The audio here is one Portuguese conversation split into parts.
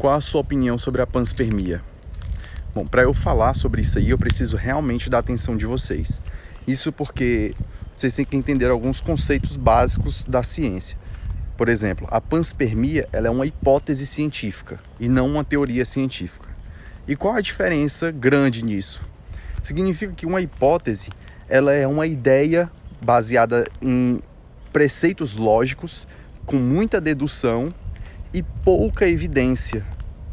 Qual a sua opinião sobre a panspermia? Bom, para eu falar sobre isso aí, eu preciso realmente da atenção de vocês. Isso porque vocês têm que entender alguns conceitos básicos da ciência. Por exemplo, a panspermia ela é uma hipótese científica e não uma teoria científica. E qual a diferença grande nisso? Significa que uma hipótese ela é uma ideia baseada em preceitos lógicos, com muita dedução e pouca evidência,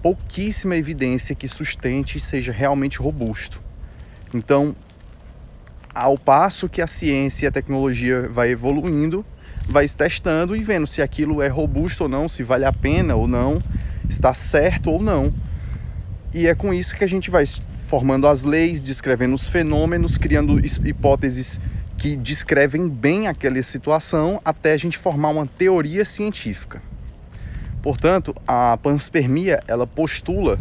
pouquíssima evidência que sustente e seja realmente robusto. Então, ao passo que a ciência e a tecnologia vai evoluindo, vai se testando e vendo se aquilo é robusto ou não, se vale a pena ou não, está certo ou não. E é com isso que a gente vai formando as leis, descrevendo os fenômenos, criando hipóteses que descrevem bem aquela situação até a gente formar uma teoria científica. Portanto, a panspermia, ela postula...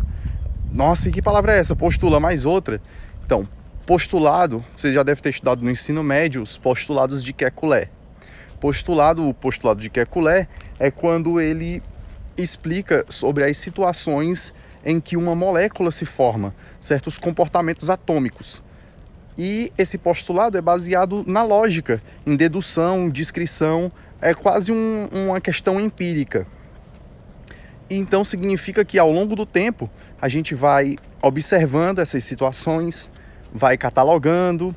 Nossa, e que palavra é essa? Postula mais outra? Então, postulado, você já deve ter estudado no ensino médio os postulados de Kekulé. O postulado de Kekulé é quando ele explica sobre as situações em que uma molécula se forma, certos comportamentos atômicos. E esse postulado é baseado na lógica, em dedução, descrição, é quase uma questão empírica. Então significa que ao longo do tempo a gente vai observando essas situações, vai catalogando,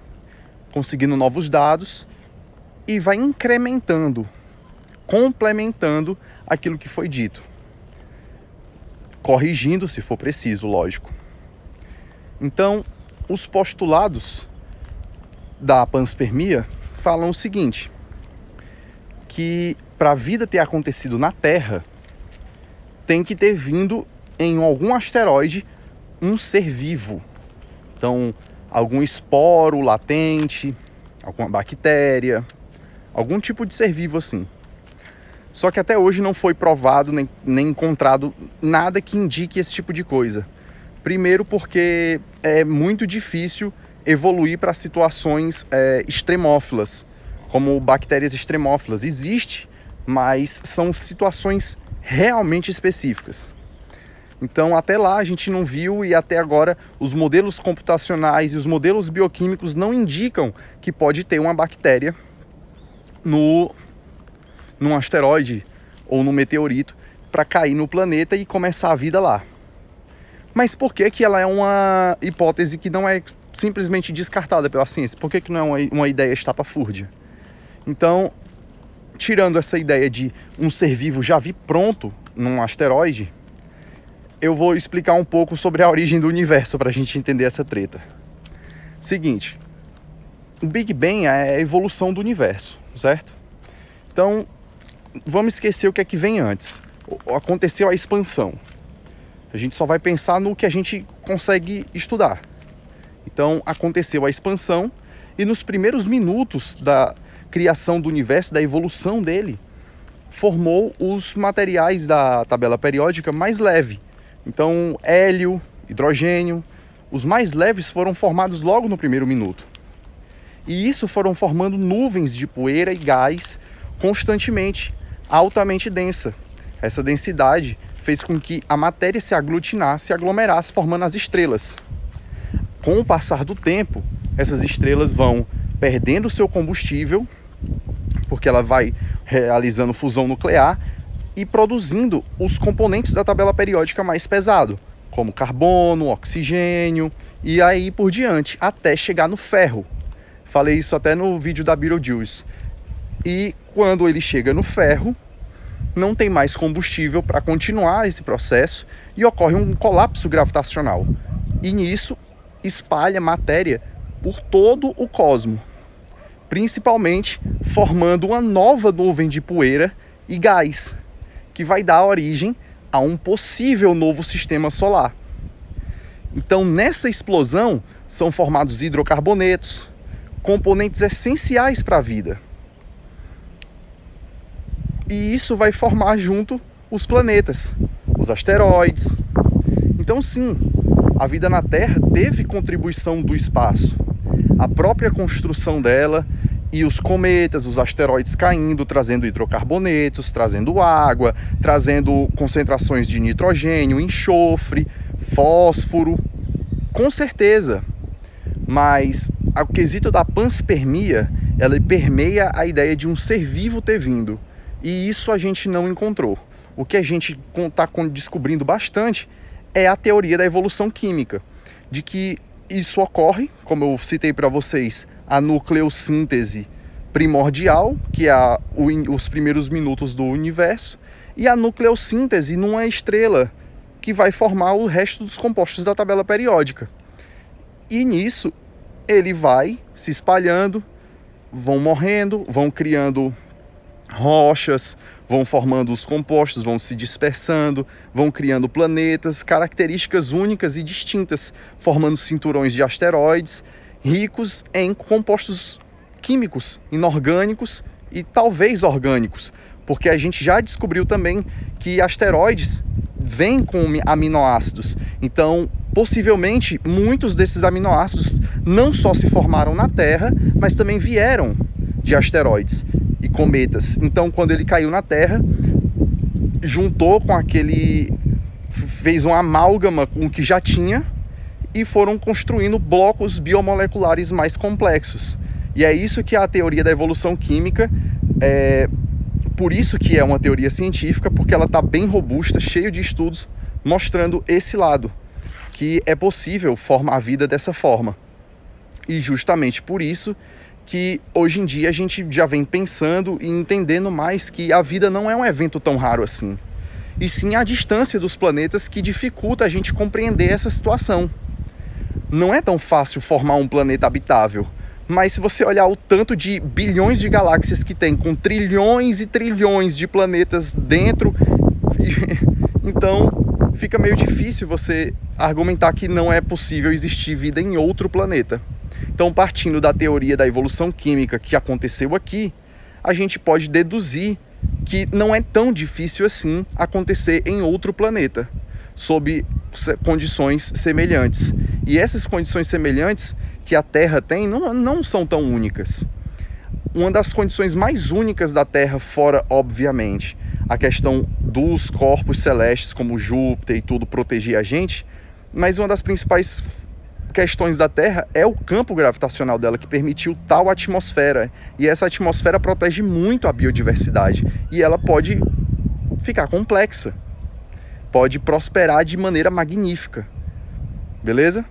conseguindo novos dados e vai incrementando, complementando aquilo que foi dito. Corrigindo se for preciso, lógico. Então, os postulados da panspermia falam o seguinte, que para a vida ter acontecido na Terra, tem que ter vindo em algum asteroide um ser vivo. Então, algum esporo latente, alguma bactéria, algum tipo de ser vivo assim. Só que até hoje não foi provado nem encontrado nada que indique esse tipo de coisa. Primeiro porque é muito difícil evoluir para situações extremófilas, como bactérias extremófilas. Existe, mas são situações realmente específicas. Então até lá a gente não viu e até agora os modelos computacionais e os modelos bioquímicos não indicam que pode ter uma bactéria num asteroide ou num meteorito para cair no planeta e começar a vida lá. Mas por que ela é uma hipótese que não é simplesmente descartada pela ciência? Por que não é uma ideia estapafúrdia? Então, tirando essa ideia de um ser vivo já vir pronto num asteroide, eu vou explicar um pouco sobre a origem do universo para a gente entender essa treta. Seguinte, o Big Bang é a evolução do universo, certo? Então, vamos esquecer o que é que vem antes. Aconteceu a expansão. A gente só vai pensar no que a gente consegue estudar. Então, aconteceu a expansão e nos primeiros minutos da criação do universo, da evolução dele, formou os materiais da tabela periódica mais leve. Então, hélio, hidrogênio, os mais leves foram formados logo no primeiro minuto. E isso foram formando nuvens de poeira e gás constantemente, altamente densa. Essa densidade fez com que a matéria se aglutinasse e aglomerasse, formando as estrelas. Com o passar do tempo, essas estrelas vão perdendo seu combustível, porque ela vai realizando fusão nuclear e produzindo os componentes da tabela periódica mais pesado, como carbono, oxigênio e aí por diante, até chegar no ferro. Falei isso até no vídeo da Betelgeuse. E quando ele chega no ferro, não tem mais combustível para continuar esse processo e ocorre um colapso gravitacional. E nisso espalha matéria por todo o cosmos, principalmente formando uma nova nuvem de poeira e gás, que vai dar origem a um possível novo sistema solar. Então, nessa explosão, são formados hidrocarbonetos, componentes essenciais para a vida. E isso vai formar junto os planetas, os asteroides. Então, sim, a vida na Terra teve contribuição do espaço. A própria construção dela e os cometas, os asteroides caindo, trazendo hidrocarbonetos, trazendo água, trazendo concentrações de nitrogênio, enxofre, fósforo, com certeza. Mas o quesito da panspermia, ela permeia a ideia de um ser vivo ter vindo. E isso a gente não encontrou. O que a gente está descobrindo bastante é a teoria da evolução química, de que isso ocorre, como eu citei para vocês, a nucleossíntese primordial, que é os primeiros minutos do universo, e a nucleossíntese numa estrela, que vai formar o resto dos compostos da tabela periódica. E nisso, ele vai se espalhando, vão morrendo, vão criando rochas, vão formando os compostos, vão se dispersando, vão criando planetas, características únicas e distintas, formando cinturões de asteroides, ricos em compostos químicos, inorgânicos e talvez orgânicos, porque a gente já descobriu também que asteroides vêm com aminoácidos. Então, possivelmente, muitos desses aminoácidos não só se formaram na Terra, mas também vieram de asteroides e cometas. Então, quando ele caiu na Terra, juntou com fez uma amálgama com o que já tinha e foram construindo blocos biomoleculares mais complexos. E é isso que é a teoria da evolução química, por isso que é uma teoria científica, porque ela está bem robusta, cheio de estudos mostrando esse lado, que é possível formar a vida dessa forma. E justamente por isso que hoje em dia a gente já vem pensando e entendendo mais que a vida não é um evento tão raro assim, e sim a distância dos planetas que dificulta a gente compreender essa situação. Não é tão fácil formar um planeta habitável, mas se você olhar o tanto de bilhões de galáxias que tem, com trilhões e trilhões de planetas dentro, então fica meio difícil você argumentar que não é possível existir vida em outro planeta. Então, partindo da teoria da evolução química que aconteceu aqui, a gente pode deduzir que não é tão difícil assim acontecer em outro planeta, sob condições semelhantes. E essas condições semelhantes que a Terra tem não são tão únicas. Uma das condições mais únicas da Terra, fora, obviamente, a questão dos corpos celestes, como Júpiter e tudo, proteger a gente, mas uma das principais questões da Terra é o campo gravitacional dela, que permitiu tal atmosfera. E essa atmosfera protege muito a biodiversidade. E ela pode ficar complexa, pode prosperar de maneira magnífica. Beleza?